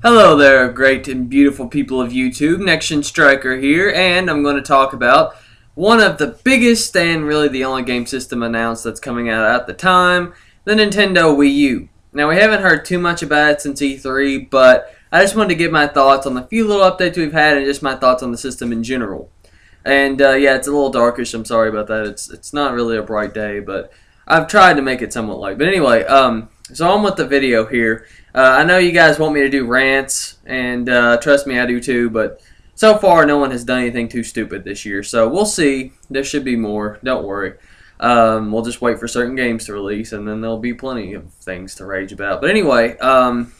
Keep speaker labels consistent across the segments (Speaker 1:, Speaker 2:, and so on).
Speaker 1: Hello there, great and beautiful people of YouTube. Next-Gen Striker here, and I'm going to talk about one of the biggest and really the only game system announced that's coming out at the time, the Nintendo Wii U. Now, we haven't heard too much about it since E3, but I just wanted to give my thoughts on the few little updates we've had and just my thoughts on the system in general. And yeah, it's a little darkish, I'm sorry about that. It's not really a bright day, but I've tried to make it somewhat light. But anyway, so on with the video here. I know you guys want me to do rants, and trust me, I do too, but so far no one has done anything too stupid this year, so we'll see. There should be more, don't worry. We'll just wait for certain games to release, and then there'll be plenty of things to rage about. But anyway, on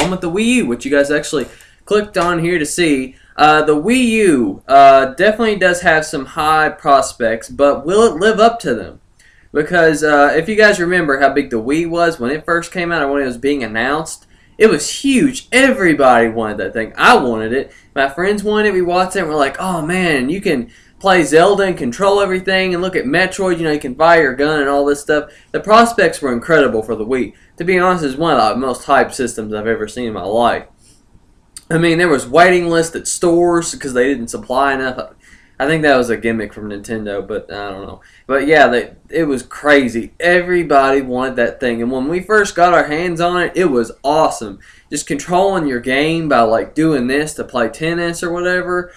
Speaker 1: with the Wii U, which you guys actually clicked on here to see. The Wii U definitely does have some high prospects, but will it live up to them? Because if you guys remember how big the Wii was when it first came out or when it was being announced, it was huge. Everybody wanted that thing. I wanted it. My friends wanted it. We watched it and we're like, oh man, you can play Zelda and control everything and look at Metroid. You know, you can fire your gun and all this stuff. The prospects were incredible for the Wii. To be honest, it's one of the most hyped systems I've ever seen in my life. I mean, there was waiting lists at stores because they didn't supply enough. I think that was a gimmick from Nintendo, but I don't know. But yeah, it was crazy. Everybody wanted that thing. And when we first got our hands on it, it was awesome. Just controlling your game by like doing this to play tennis or whatever.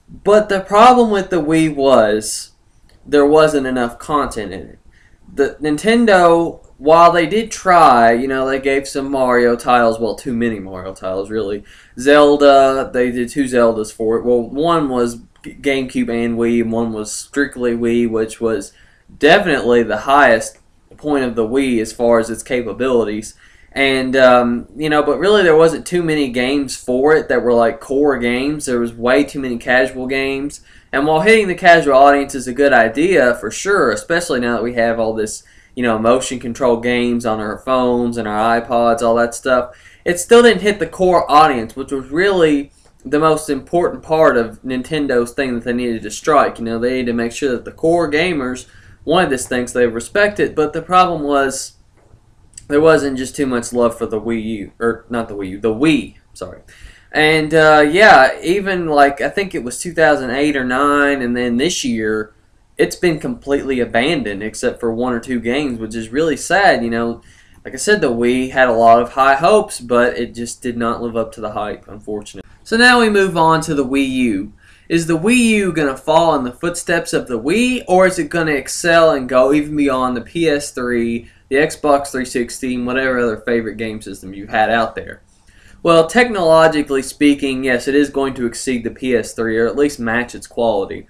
Speaker 1: But the problem with the Wii was there wasn't enough content in it. The Nintendo, while they did try, you know, they gave some Mario titles, well, too many Mario titles, really. Zelda, they did 2 Zeldas for it. Well, one was GameCube and Wii, and one was strictly Wii, which was definitely the highest point of the Wii as far as its capabilities. And, you know, but really there wasn't too many games for it that were like core games. There was way too many casual games. And while hitting the casual audience is a good idea for sure, especially now that we have all this, you know, motion control games on our phones and our iPods, all that stuff, it still didn't hit the core audience, which was really the most important part of Nintendo's thing that they needed to strike. You know, they needed to make sure that the core gamers wanted this thing so they respect it. But the problem was there wasn't just too much love for the Wii U, or not the Wii U, the Wii, sorry. And yeah, even like I think it was 2008 or 9, and then this year it's been completely abandoned except for 1 or 2 games, which is really sad. You know, like I said, the Wii had a lot of high hopes, but it just did not live up to the hype, unfortunately. So now we move on to the Wii U. Is the Wii U going to fall in the footsteps of the Wii, or is it going to excel and go even beyond the PS3, the Xbox 360, and whatever other favorite game system you had out there? Well, technologically speaking, yes, it is going to exceed the PS3, or at least match its quality.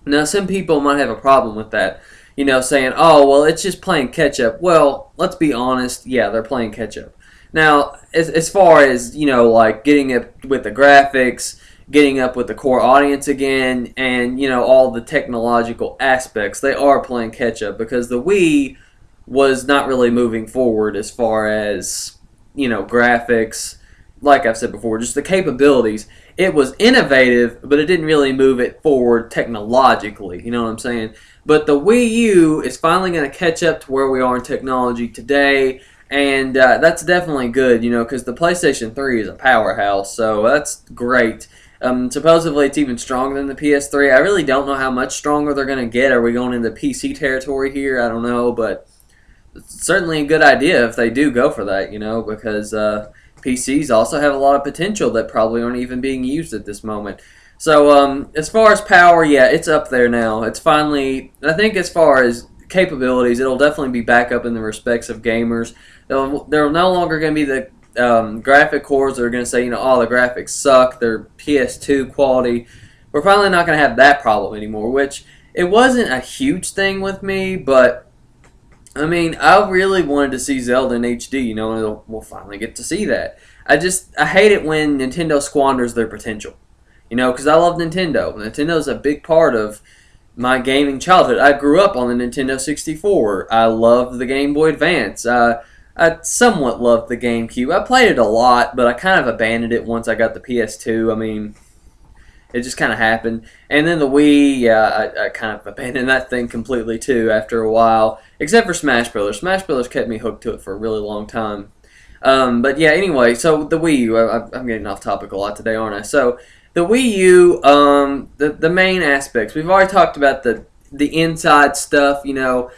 Speaker 1: Now, some people might have a problem with that, you know, saying, oh, well, it's just playing catch-up. Well, let's be honest, yeah, they're playing catch-up. Now, as far as, you know, like getting up with the graphics, getting up with the core audience again, and, you know, all the technological aspects, they are playing catch-up because the Wii was not really moving forward as far as, you know, graphics, like I've said before, just the capabilities. It was innovative, but it didn't really move it forward technologically, you know what I'm saying? But the Wii U is finally going to catch up to where we are in technology today. And that's definitely good, you know, because the PlayStation 3 is a powerhouse, so that's great. Supposedly it's even stronger than the PS3. I really don't know how much stronger they're going to get. Are we going into PC territory here? I don't know, but it's certainly a good idea if they do go for that, you know, because PCs also have a lot of potential that probably aren't even being used at this moment. So as far as power, yeah, it's up there now. It's finally, I think as far as capabilities, it'll definitely be back up in the respects of gamers. There are no longer going to be the graphic cores that are going to say, you know, oh, the graphics suck, they're PS2 quality. We're probably not going to have that problem anymore, which it wasn't a huge thing with me, but I mean, I really wanted to see Zelda in HD, you know, and we'll finally get to see that. I hate it when Nintendo squanders their potential, you know, because I love Nintendo. Nintendo's a big part of my gaming childhood. I grew up on the Nintendo 64. I loved the Game Boy Advance. I somewhat loved the GameCube. I played it a lot, but I kind of abandoned it once I got the PS2. I mean, it just kind of happened. And then the Wii, yeah, I kind of abandoned that thing completely too after a while, except for Smash Brothers. Smash Brothers kept me hooked to it for a really long time. But yeah, anyway, so the Wii U, I'm getting off topic a lot today, aren't I? So the Wii U, the main aspects, we've already talked about the inside stuff, you know.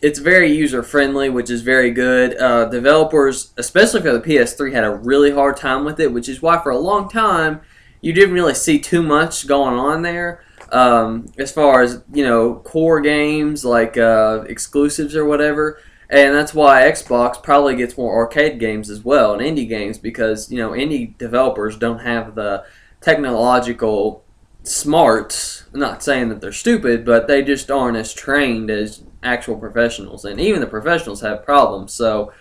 Speaker 1: It's very user friendly, which is very good. Developers, especially for the PS3, had a really hard time with it, which is why for a long time you didn't really see too much going on there. As far as, you know, core games like exclusives or whatever. And that's why Xbox probably gets more arcade games as well and indie games, because, you know, indie developers don't have the technological smarts. I'm not saying that they're stupid, but they just aren't as trained as actual professionals. And even the professionals have problems. So,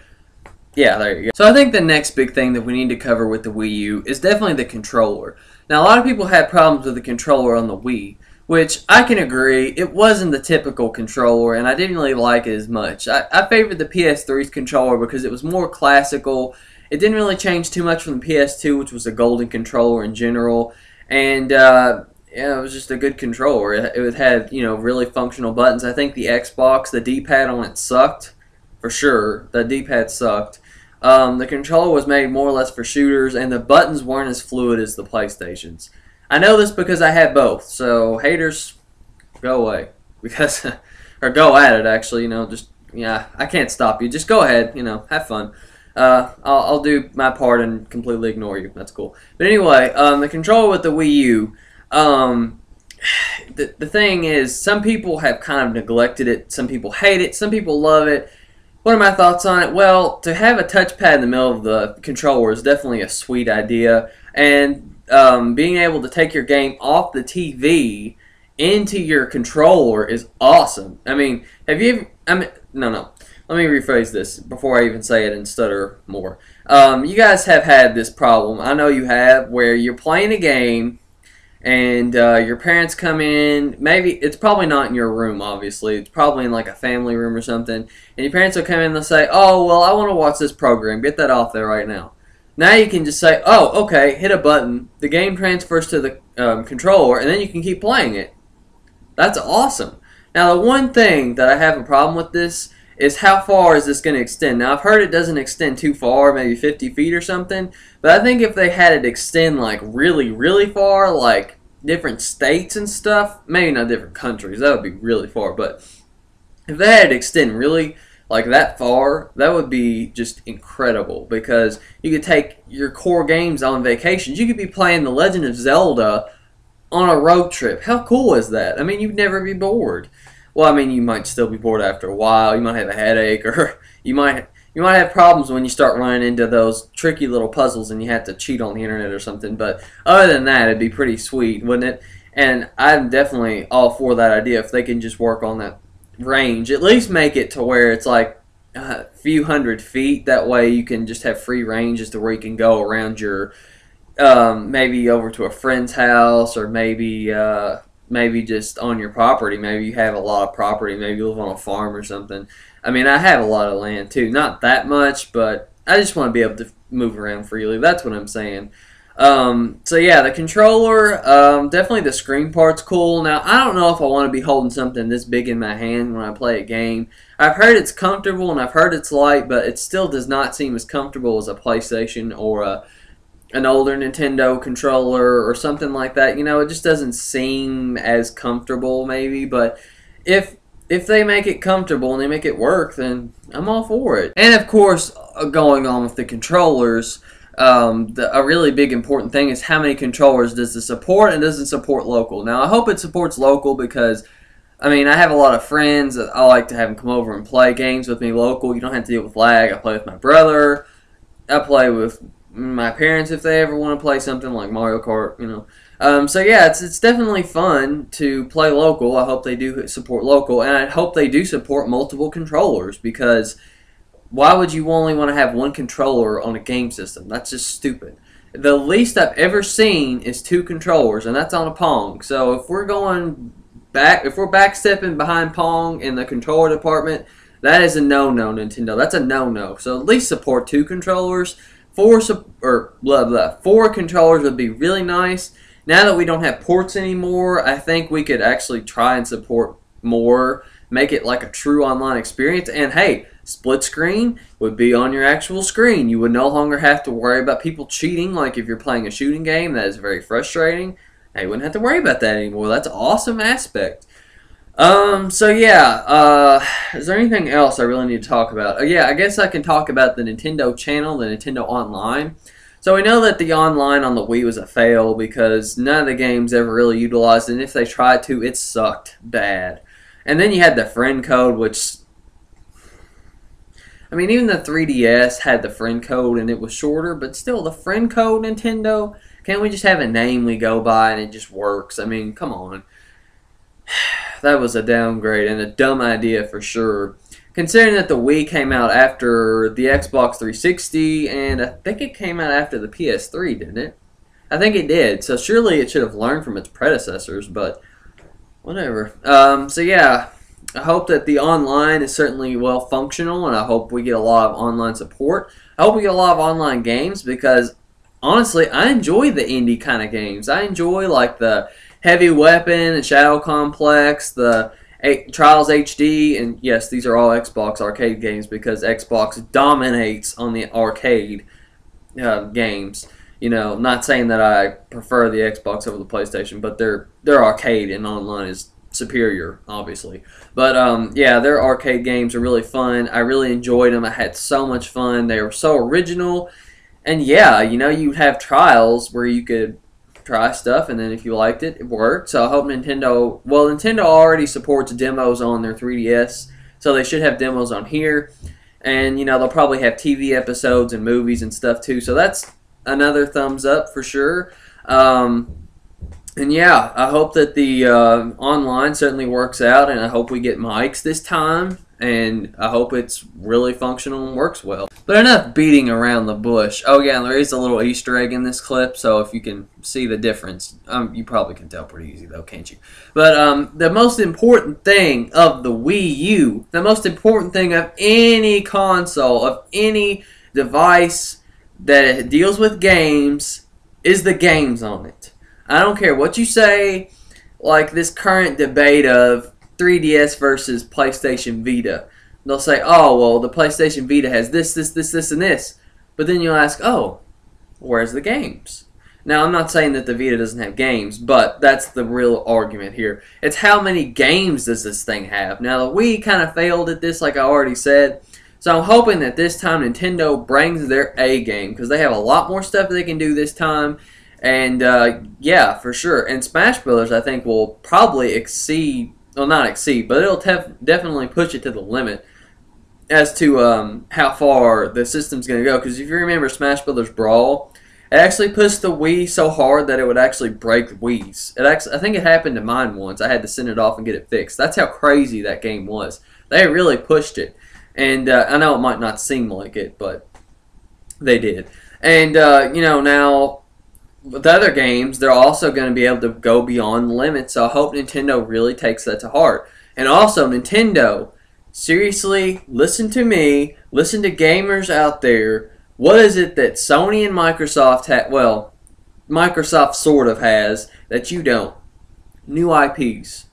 Speaker 1: yeah, there you go. So I think the next big thing that we need to cover with the Wii U is definitely the controller. Now, a lot of people had problems with the controller on the Wii, which I can agree. It wasn't the typical controller, and I didn't really like it as much. I favored the PS3's controller because it was more classical. It didn't really change too much from the PS2, which was a golden controller in general. And yeah, it was just a good controller. It had, you know, really functional buttons. I think the Xbox, the D-pad on it sucked, for sure. The D-pad sucked. The controller was made more or less for shooters, and the buttons weren't as fluid as the PlayStation's. I know this because I had both, so haters, go away. Because, or go at it, actually, you know, just, yeah, I can't stop you. Just go ahead, you know, have fun. I'll do my part and completely ignore you. That's cool. But anyway, the controller with the Wii U, the thing is, some people have kind of neglected it. Some people hate it. Some people love it. What are my thoughts on it? Well, to have a touchpad in the middle of the controller is definitely a sweet idea. And being able to take your game off the TV into your controller is awesome. I mean, have you ever... no. Let me rephrase this before I even say it and stutter more. You guys have had this problem, I know you have, where you're playing a game and your parents come in. Maybe it's probably not in your room, obviously. It's probably in like a family room or something. And your parents will come in and they'll say, "Oh, well, I want to watch this program. Get that off there right now." Now you can just say, "Oh, okay," hit a button. The game transfers to the controller, and then you can keep playing it. That's awesome. Now, the one thing that I have a problem with this is how far is this going to extend. Now, I've heard it doesn't extend too far, maybe 50 feet or something. But I think if they had it extend like really, really far, like different states and stuff, maybe not different countries, that would be really far. But if they had it extend really like that far, that would be just incredible, because you could take your core games on vacations. You could be playing The Legend of Zelda on a road trip. How cool is that? I mean, you'd never be bored. Well, I mean, you might still be bored after a while. You might have a headache, or you might have problems when you start running into those tricky little puzzles and you have to cheat on the internet or something. But other than that, it'd be pretty sweet, wouldn't it? And I'm definitely all for that idea if they can just work on that range. At least make it to where it's like a few hundred feet. That way you can just have free range as to where you can go around your, maybe over to a friend's house, or maybe just on your property. Maybe you have a lot of property. Maybe you live on a farm or something. I mean, I have a lot of land too. Not that much, but I just want to be able to move around freely. That's what I'm saying. So yeah, the controller, definitely the screen part's cool. Now, I don't know if I want to be holding something this big in my hand when I play a game. I've heard it's comfortable and I've heard it's light, but it still does not seem as comfortable as a PlayStation or an older Nintendo controller or something like that. You know, it just doesn't seem as comfortable maybe, but if they make it comfortable and they make it work, then I'm all for it. And of course, going on with the controllers, a really big important thing is how many controllers does it support, and does it support local. Now, I hope it supports local, because I mean, I have a lot of friends that I like to have them come over and play games with me local. You don't have to deal with lag. I play with my brother. I play with my parents if they ever want to play something like Mario Kart, you know. So yeah, it's definitely fun to play local. I hope they do support local, and I hope they do support multiple controllers, because why would you only want to have one controller on a game system? That's just stupid. The least I've ever seen is 2 controllers, and that's on a Pong. So if we're going back, if we're backstepping behind Pong in the controller department, that is a no-no, Nintendo. That's a no-no. So at least support 2 controllers. 4 controllers would be really nice. Now that we don't have ports anymore, I think we could actually try and support more, make it like a true online experience. And hey, Split screen would be on your actual screen. You would no longer have to worry about people cheating. Like if you're playing a shooting game, that is very frustrating. Now you wouldn't have to worry about that anymore. That's an awesome aspect. So yeah, is there anything else I really need to talk about? Yeah, I guess I can talk about the Nintendo channel, the Nintendo Online. So we know that the online on the Wii was a fail because none of the games ever really utilized it, and if they tried to, it sucked bad. And then you had the friend code, which, I mean, even the 3DS had the friend code and it was shorter, but still, the friend code, Nintendo, can't we just have a name we go by and it just works? I mean, come on. That was a downgrade and a dumb idea for sure. Considering that the Wii came out after the Xbox 360, and I think it came out after the PS3, didn't it? I think it did, so surely it should have learned from its predecessors, but whatever. So yeah, I hope that the online is certainly well functional, and I hope we get a lot of online support. I hope we get a lot of online games because, honestly, I enjoy the indie kind of games. I enjoy like the Heavy Weapon and Shadow Complex, the Trials HD, and yes, these are all Xbox arcade games because Xbox dominates on the arcade games. You know, not saying that I prefer the Xbox over the PlayStation, but their arcade and online is superior, obviously. But yeah, their arcade games are really fun. I really enjoyed them. I had so much fun. They were so original, and yeah, you know, you'd have trials where you could try stuff, and then if you liked it, it worked. So I hope Nintendo, well, Nintendo already supports demos on their 3DS, so they should have demos on here. And, you know, they'll probably have TV episodes and movies and stuff too, so that's another thumbs up for sure. And yeah, I hope that the online certainly works out, and I hope we get mics this time, and I hope it's really functional and works well. But enough beating around the bush. Oh yeah, and there is a little Easter egg in this clip, so if you can see the difference, you probably can tell pretty easy though, can't you? But the most important thing of the Wii U, the most important thing of any console, of any device that deals with games, is the games on it. I don't care what you say, like this current debate of 3DS versus PlayStation Vita. They'll say, oh, well, the PlayStation Vita has this, and this. But then you'll ask, oh, where's the games? Now, I'm not saying that the Vita doesn't have games, but that's the real argument here. It's how many games does this thing have? Now, the Wii kind of failed at this, like I already said. So I'm hoping that this time Nintendo brings their A game, because they have a lot more stuff they can do this time. And, yeah, for sure. And Smash Brothers, I think, will probably exceed, well, not exceed, but it'll definitely push it to the limit as to how far the system's going to go. Because if you remember Smash Brothers Brawl, it actually pushed the Wii so hard that it would actually break Wii's. I think it happened to mine once. I had to send it off and get it fixed. That's how crazy that game was. They really pushed it. And I know it might not seem like it, but they did. And, you know, now with other games, they're also going to be able to go beyond the limit. So I hope Nintendo really takes that to heart. And also, Nintendo, seriously, listen to me. Listen to gamers out there. What is it that Sony and Microsoft have? Well, Microsoft sort of has that you don't. New IPs.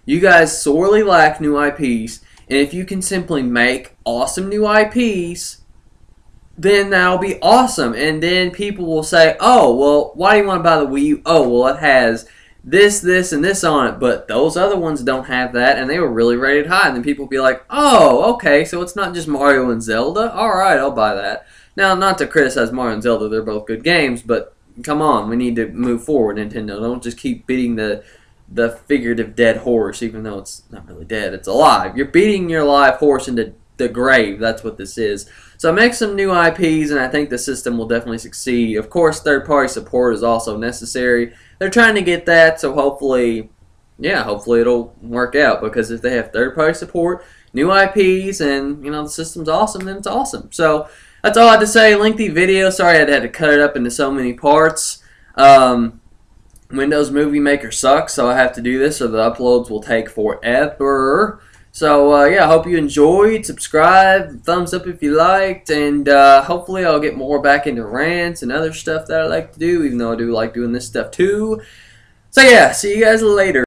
Speaker 1: You guys sorely lack new IPs. And if you can simply make awesome new IPs, then that'll be awesome. And then people will say, oh, well, why do you want to buy the Wii U? Oh, well, it has this, this, and this on it, but those other ones don't have that, and they were really rated high. And then people will be like, oh, okay, so it's not just Mario and Zelda? All right, I'll buy that. Now, not to criticize Mario and Zelda, they're both good games, but come on, we need to move forward, Nintendo. Don't just keep beating the figurative dead horse, even though it's not really dead, it's alive. You're beating your live horse into the grave. That's what this is. So make some new IPs, and I think the system will definitely succeed. Of course, third-party support is also necessary. They're trying to get that, so hopefully, yeah, hopefully it'll work out, because if they have third-party support, new IPs, and, you know, the system's awesome, then it's awesome. So that's all I had to say. Lengthy video. Sorry I had to cut it up into so many parts. Windows Movie Maker sucks, so I have to do this, so the uploads will take forever. So, yeah, I hope you enjoyed. Subscribe, thumbs up if you liked, and hopefully I'll get more back into rants and other stuff that I like to do, even though I do like doing this stuff too. So, yeah, see you guys later.